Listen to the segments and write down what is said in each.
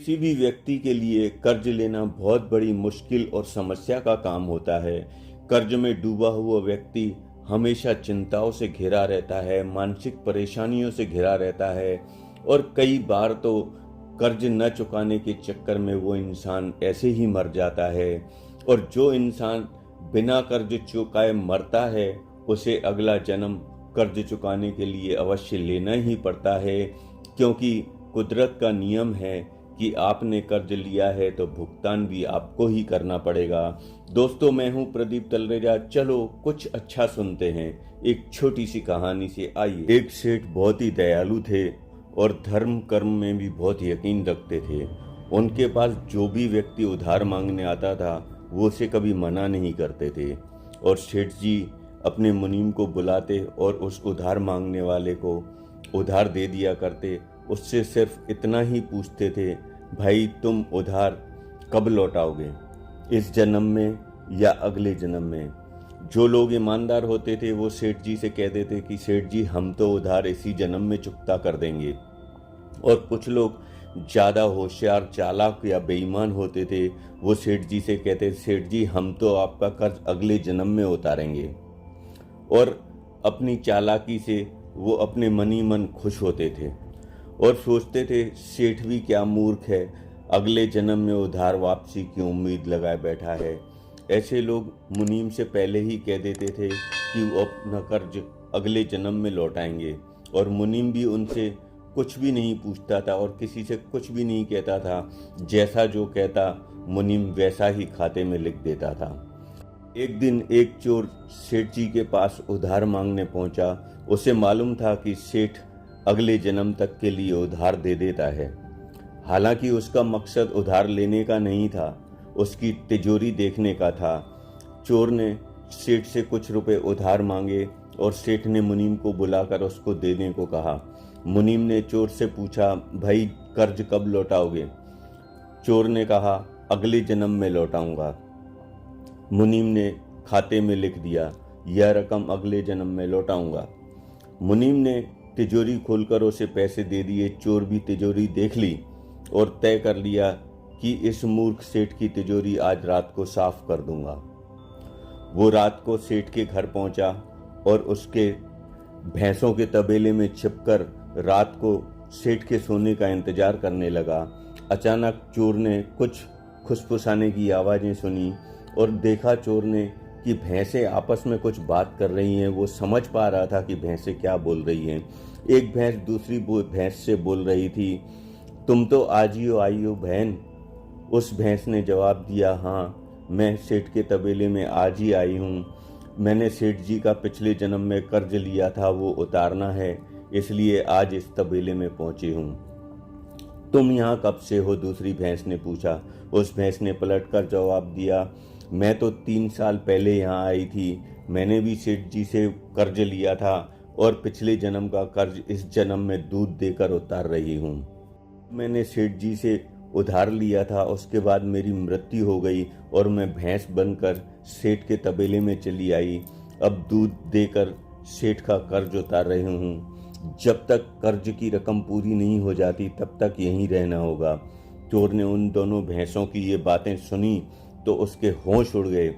किसी भी व्यक्ति के लिए कर्ज लेना बहुत बड़ी मुश्किल और समस्या का काम होता है। कर्ज में डूबा हुआ व्यक्ति हमेशा चिंताओं से घिरा रहता है, मानसिक परेशानियों से घिरा रहता है और कई बार तो कर्ज न चुकाने के चक्कर में वो इंसान ऐसे ही मर जाता है। और जो इंसान बिना कर्ज चुकाए मरता है, उसे अगला जन्म कर्ज चुकाने के लिए अवश्य लेना ही पड़ता है, क्योंकि कुदरत का नियम है कि आपने कर्ज लिया है तो भुगतान भी आपको ही करना पड़ेगा। दोस्तों, मैं हूं प्रदीप तलरेजा। चलो कुछ अच्छा सुनते हैं एक छोटी सी कहानी से। आइए। एक सेठ बहुत ही दयालु थे और धर्म कर्म में भी बहुत यकीन रखते थे। उनके पास जो भी व्यक्ति उधार मांगने आता था वो उसे कभी मना नहीं करते थे। और सेठ जी अपने मुनीम को बुलाते और उस उधार मांगने वाले को उधार दे दिया करते। उससे सिर्फ इतना ही पूछते थे, भाई तुम उधार कब लौटाओगे, इस जन्म में या अगले जन्म में। जो लोग ईमानदार होते थे वो सेठ जी से कह देते कि सेठ जी हम तो उधार इसी जन्म में चुकता कर देंगे। और कुछ लोग ज़्यादा होशियार, चालाक या बेईमान होते थे, वो सेठ जी से कहते, सेठ जी हम तो आपका कर्ज अगले जन्म में उतारेंगे। और अपनी चालाकी से वो अपने मन ही मन खुश होते थे और सोचते थे सेठ भी क्या मूर्ख है, अगले जन्म में उधार वापसी की उम्मीद लगाए बैठा है। ऐसे लोग मुनीम से पहले ही कह देते थे कि वो अपना कर्ज अगले जन्म में लौटाएंगे। और मुनीम भी उनसे कुछ भी नहीं पूछता था और किसी से कुछ भी नहीं कहता था। जैसा जो कहता मुनीम वैसा ही खाते में लिख देता था। एक दिन एक चोर सेठ जी के पास उधार मांगने पहुंचा। उसे मालूम था कि सेठ अगले जन्म तक के लिए उधार दे देता है। हालांकि उसका मकसद उधार लेने का नहीं था, उसकी तिजोरी देखने का था। चोर ने सेठ से कुछ रुपए उधार मांगे और सेठ ने मुनीम को बुलाकर उसको देने को कहा। मुनीम ने चोर से पूछा, भाई कर्ज कब लौटाओगे? चोर ने कहा, अगले जन्म में लौटाऊंगा। मुनीम ने खाते में लिख दिया, यह रकम अगले जन्म में लौटाऊंगा। मुनीम ने तिजोरी खोलकर उसे पैसे दे दिए। चोर भी तिजोरी देख ली और तय कर लिया कि इस मूर्ख सेठ की तिजोरी आज रात को साफ कर दूंगा। वो रात को सेठ के घर पहुंचा और उसके भैंसों के तबेले में छिपकर रात को सेठ के सोने का इंतजार करने लगा। अचानक चोर ने कुछ खुसफुसाने की आवाज़ें सुनी और देखा चोर ने कि भैंसें आपस में कुछ बात कर रही हैं। वो समझ पा रहा था कि भैंसें क्या बोल रही हैं। एक भैंस दूसरी भैंस से बोल रही थी, तुम तो आज ही आई हो बहन। उस भैंस ने जवाब दिया, हाँ मैं सेठ के तबेले में आज ही आई हूँ। मैंने सेठ जी का पिछले जन्म में कर्ज लिया था, वो उतारना है, इसलिए आज इस तबेले में पहुंची हूँ। तुम यहाँ कब से हो? दूसरी भैंस ने पूछा। उस भैंस ने पलटकर जवाब दिया, मैं तो 3 साल पहले यहाँ आई थी। मैंने भी सेठ जी से कर्ज लिया था और पिछले जन्म का कर्ज इस जन्म में दूध देकर उतार रही हूँ। मैंने सेठ जी से उधार लिया था, उसके बाद मेरी मृत्यु हो गई और मैं भैंस बनकर सेठ के तबेले में चली आई। अब दूध देकर सेठ का कर्ज उतार रही हूँ। जब तक कर्ज की रकम पूरी नहीं हो जाती तब तक यहीं रहना होगा। चोर ने उन दोनों भैंसों की ये बातें सुनी तो उसके होश उड़ गए।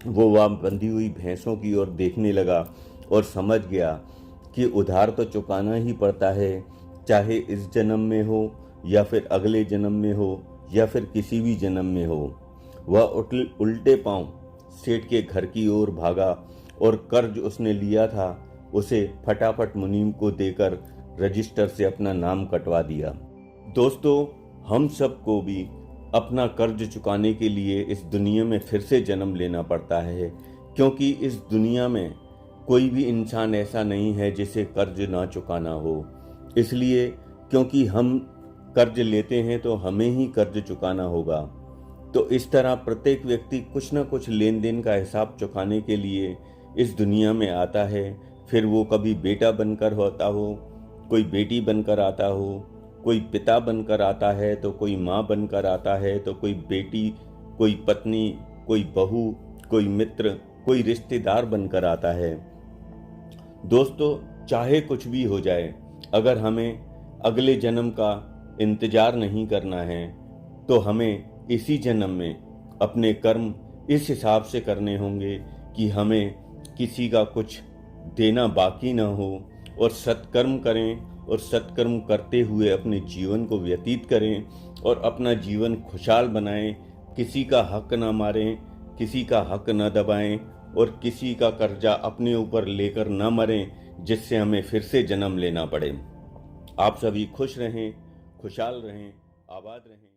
वो वहाँ बंधी हुई भैंसों की ओर देखने लगा और समझ गया कि उधार तो चुकाना ही पड़ता है, चाहे इस जन्म में हो या फिर अगले जन्म में हो या फिर किसी भी जन्म में हो। वह उल्टे पांव सेठ के घर की ओर भागा और कर्ज उसने लिया था उसे फटाफट मुनीम को देकर रजिस्टर से अपना नाम कटवा दिया। दोस्तों, हम सबको भी अपना कर्ज चुकाने के लिए इस दुनिया में फिर से जन्म लेना पड़ता है, क्योंकि इस दुनिया में कोई भी इंसान ऐसा नहीं है जिसे कर्ज ना चुकाना हो। इसलिए क्योंकि हम कर्ज लेते हैं तो हमें ही कर्ज चुकाना होगा। तो इस तरह प्रत्येक व्यक्ति कुछ न कुछ लेन देन का हिसाब चुकाने के लिए इस दुनिया में आता है। फिर वो कभी बेटा बनकर होता हो, कोई बेटी बनकर आता हो, कोई पिता बनकर आता है तो कोई माँ बनकर आता है, तो कोई बेटी, कोई पत्नी, कोई बहू, कोई मित्र, कोई रिश्तेदार बनकर आता है। दोस्तों, चाहे कुछ भी हो जाए, अगर हमें अगले जन्म का इंतजार नहीं करना है, तो हमें इसी जन्म में अपने कर्म इस हिसाब से करने होंगे कि हमें किसी का कुछ देना बाकी ना हो, और सत्कर्म करें और सत्कर्म करते हुए अपने जीवन को व्यतीत करें और अपना जीवन खुशहाल बनाएं। किसी का हक ना मारें, किसी का हक ना दबाएं और किसी का कर्जा अपने ऊपर लेकर ना मरें, जिससे हमें फिर से जन्म लेना पड़े। आप सभी खुश रहें, खुशहाल रहें, आबाद रहें।